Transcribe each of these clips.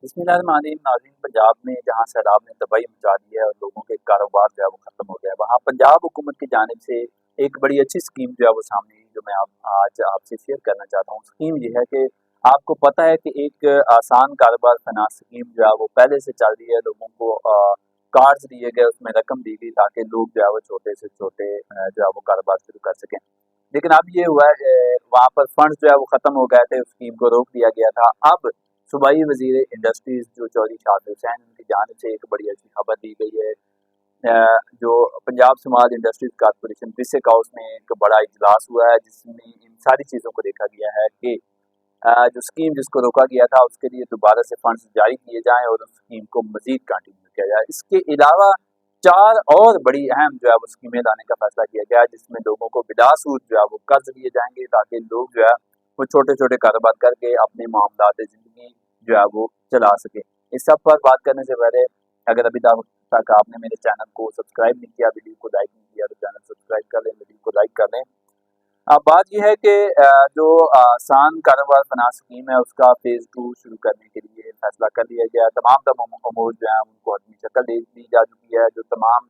بسم اللہ الرحمن الرحیم ناظرین، پنجاب میں جہاں سیلاب نے تباہی مچا دی ہے اور لوگوں کے کاروبار جو ہے وہ ختم ہو گیا ہے، وہاں پنجاب حکومت کی جانب سے ایک بڑی اچھی اسکیم جو ہے وہ سامنے آئی، جو میں آج آپ سے شیئر کرنا چاہتا ہوں۔ اسکیم یہ ہے کہ آپ کو پتہ ہے کہ ایک آسان کاروبار فنانس اسکیم جو ہے وہ پہلے سے چل رہی ہے، لوگوں کو کارڈز دیے گئے، اس میں رقم دی گئی تاکہ لوگ جو ہے وہ چھوٹے سے چھوٹے جو ہے وہ کاروبار شروع کر سکیں۔ لیکن اب یہ ہوا ہے وہاں پر فنڈز جو ہے وہ ختم ہو گئے تھے، اس اسکیم کو روک دیا گیا تھا۔ اب صوبائی وزیر انڈسٹریز جو چودھری شاد حسین، ان کی جانب سے ایک بڑی اچھی خبر دی گئی ہے۔ جو پنجاب سماج انڈسٹریز کارپوریشن پسک ہاؤس میں ایک بڑا اجلاس ہوا ہے، جس میں ان ساری چیزوں کو دیکھا گیا ہے کہ جو اسکیم جس کو روکا گیا تھا اس کے لیے دوبارہ سے فنڈز جاری کیے جائیں اور اس اسکیم کو مزید کنٹینیو کیا جائے۔ اس کے علاوہ چار اور بڑی اہم جو ہے وہ اسکیمیں لانے کا فیصلہ کیا گیا ہے، جس میں لوگوں کو بلا سود جو ہے وہ قرض دیے جائیں گے تاکہ لوگ جو ہے وہ چھوٹے چھوٹے کاروبار کر کے اپنے معاملات زندگی جو ہے وہ چلا سکے۔ اس سب پر بات کرنے سے پہلے اگر ابھی تک آپ نے میرے چینل کو سبسکرائب نہیں کیا، ویڈیو کو لائک نہیں کیا، تو چینل سبسکرائب کر لیں، ویڈیو کو لائک کر لیں۔ اب بات یہ ہے کہ جو آسان کاروبار فنانس اسکیم ہے اس کا فیز 2 شروع کرنے کے لیے فیصلہ کر لیا گیا ہے۔ تمام امور جو ہیں ان کو حتمی شکل دے دی جا چکی ہے۔ جو تمام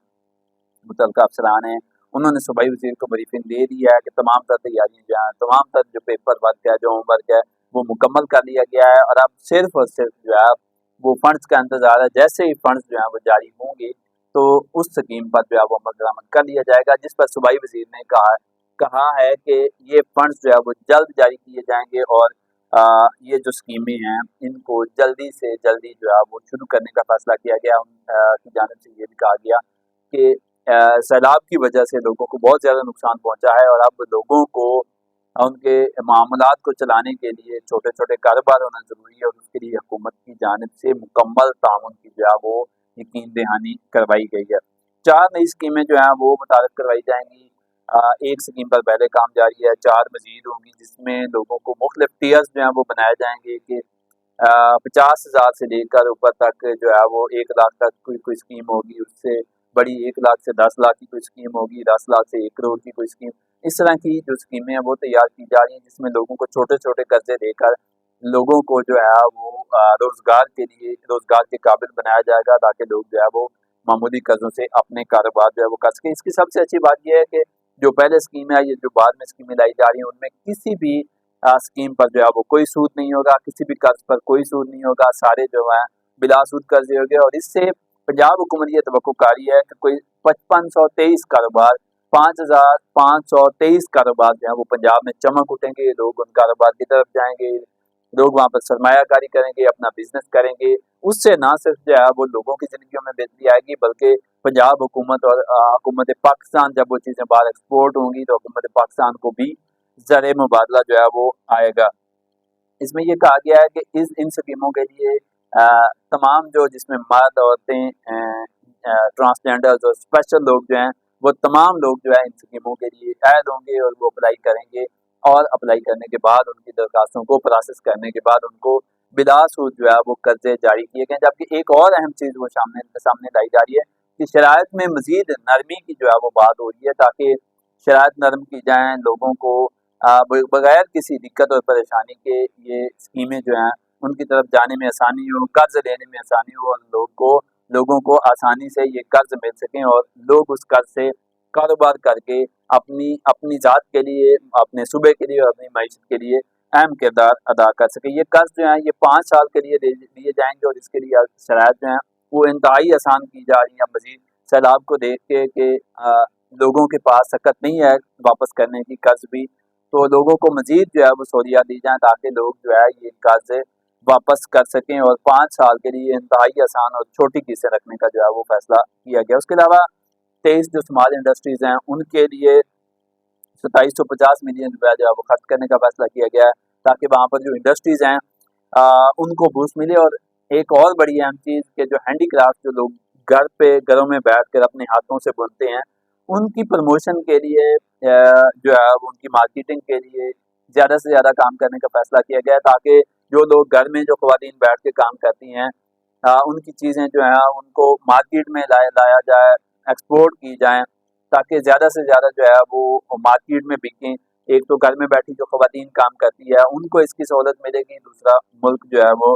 متعلقہ افسران ہیں انہوں نے صوبائی وزیر کو بریفنگ دے دی ہے کہ تمام تر تیاریاں جو ہیں، تمام تر جو پیپر ورک ہے، جو ہوم ورک ہے، وہ مکمل کر لیا گیا ہے، اور اب صرف اور صرف جو ہے وہ فنڈز کا انتظار ہے۔ جیسے ہی فنڈز جو ہیں وہ جاری ہوں گے تو اس اسکیم پر جو ہے وہ عمل درآمد کر لیا جائے گا، جس پر صوبائی وزیر نے کہا ہے کہ یہ فنڈز جو ہے وہ جلد جاری کیے جائیں گے، اور یہ جو اسکیمیں ہیں ان کو جلدی سے جلدی جو ہے وہ شروع کرنے کا فیصلہ کیا گیا۔ ان کی جانب سے یہ بھی کہا گیا کہ سیلاب کی وجہ سے لوگوں کو بہت زیادہ نقصان پہنچا ہے، اور اب لوگوں کو ان کے معاملات کو چلانے کے لیے چھوٹے چھوٹے کاروبار ہونا ضروری ہے، اور اس کے لیے حکومت کی جانب سے مکمل تعاون کی جو ہے وہ یقین دہانی کروائی گئی ہے۔ چار نئی اسکیمیں جو ہیں وہ متعارف کروائی جائیں گی۔ ایک اسکیم پر پہلے کام جاری ہے، چار مزید ہوں گی، جس میں لوگوں کو مختلف ٹیئرز جو ہیں وہ بنائے جائیں گے کہ 50,000 سے لے کر اوپر تک جو ہے وہ 1 لاکھ تک کوئی اسکیم ہوگی، اس سے بڑی 1 لاکھ سے 10 لاکھ کی کوئی اسکیم ہوگی، 10 لاکھ سے 1 کروڑ کی کوئی اسکیم۔ اس طرح کی جو اسکیمیں ہیں وہ تیار کی جا رہی ہیں، جس میں لوگوں کو چھوٹے چھوٹے قرضے دے کر لوگوں کو جو ہے وہ روزگار کے لیے روزگار کے قابل بنایا جائے گا، تاکہ لوگ جو ہے وہ معمولی قرضوں سے اپنے کاروبار جو ہے وہ کر سکیں۔ اس کی سب سے اچھی بات یہ ہے کہ جو پہلے اسکیم ہے، یہ جو بعد میں اسکیمیں لائی جا رہی ہیں، ان میں کسی بھی اسکیم پر جو ہے وہ کوئی سود نہیں ہوگا، کسی بھی قرض پر کوئی سود نہیں ہوگا، سارے جو ہیں بلا سود قرضے ہوگے، اور اس سے پنجاب حکومت یہ توقع کاری ہے کہ کوئی 5523 کاروبار 5523 کاروبار جو ہیں وہ پنجاب میں چمک اٹھیں گے، لوگ ان کاروبار کی طرف جائیں گے، لوگ وہاں پر سرمایہ کاری کریں گے، اپنا بزنس کریں گے۔ اس سے نہ صرف جو ہے وہ لوگوں کی زندگیوں میں بہتری آئے گی، بلکہ پنجاب حکومت اور حکومت پاکستان جب وہ چیزیں باہر ایکسپورٹ ہوں گی تو حکومت پاکستان کو بھی زر مبادلہ جو ہے وہ آئے گا۔ اس میں یہ کہا گیا ہے کہ ان اسکیموں کے لیے تمام جو جس میں مرد، عورتیں، ٹرانسجینڈرز اور اسپیشل لوگ جو ہیں وہ تمام لوگ جو ہے ان اسکیموں کے لیے اہل ہوں گے، اور وہ اپلائی کریں گے، اور اپلائی کرنے کے بعد ان کی درخواستوں کو پروسیس کرنے کے بعد ان کو بلا سود جو ہے وہ قرضے جاری کیے گئے۔ جبکہ ایک اور اہم چیز وہ سامنے لائی جا رہی ہے کہ شرائط میں مزید نرمی کی جو ہے وہ بات ہو رہی ہے، تاکہ شرائط نرم کی جائیں، لوگوں کو بغیر کسی دقت اور پریشانی کے یہ اسکیمیں جو ہیں ان کی طرف جانے میں آسانی ہو، قرض لینے میں آسانی ہو، اور لوگوں کو آسانی سے یہ قرض مل سکیں، اور لوگ اس قرض سے کاروبار کر کے اپنی ذات کے لیے، اپنے صوبے کے لیے اور اپنی معیشت کے لیے اہم کردار ادا کر سکیں۔ یہ قرض جو ہیں یہ 5 سال کے لیے دیے جائیں گے، اور اس کے لیے شرائط جو ہیں وہ انتہائی آسان کی جا رہی ہیں۔ مزید سیلاب کو دیکھ کے کہ لوگوں کے پاس سخت نہیں ہے واپس کرنے کی قرض بھی، تو لوگوں کو مزید جو ہے وہ سہولیات دی جائیں تاکہ لوگ جو ہے یہ قرض واپس کر سکیں، اور 5 سال کے لیے انتہائی آسان اور چھوٹی قسطیں رکھنے کا جو ہے وہ فیصلہ کیا گیا۔ اس کے علاوہ 23 جو اسمال انڈسٹریز ہیں ان کے لیے 2750 ملین روپیہ جو ہے وہ خرچ کرنے کا فیصلہ کیا گیا ہے، تاکہ وہاں پر جو انڈسٹریز ہیں ان کو بوسٹ ملے۔ اور ایک اور بڑی اہم چیز کہ جو ہینڈی کرافٹ جو لوگ گھروں میں بیٹھ کر اپنے ہاتھوں سے بنتے ہیں، ان کی پروموشن کے لیے جو ہے ان کی مارکیٹنگ کے لیے زیادہ سے زیادہ کام کرنے کا فیصلہ کیا گیا ہے، تاکہ جو لوگ گھر میں جو خواتین بیٹھ کے کام کرتی ہیں ان کی چیزیں جو ہیں ان کو مارکیٹ میں لایا جائے، ایکسپورٹ کی جائیں، تاکہ زیادہ سے زیادہ جو ہے وہ مارکیٹ میں بکیں۔ ایک تو گھر میں بیٹھی جو خواتین کام کرتی ہے ان کو اس کی سہولت ملے گی، دوسرا ملک جو ہے وہ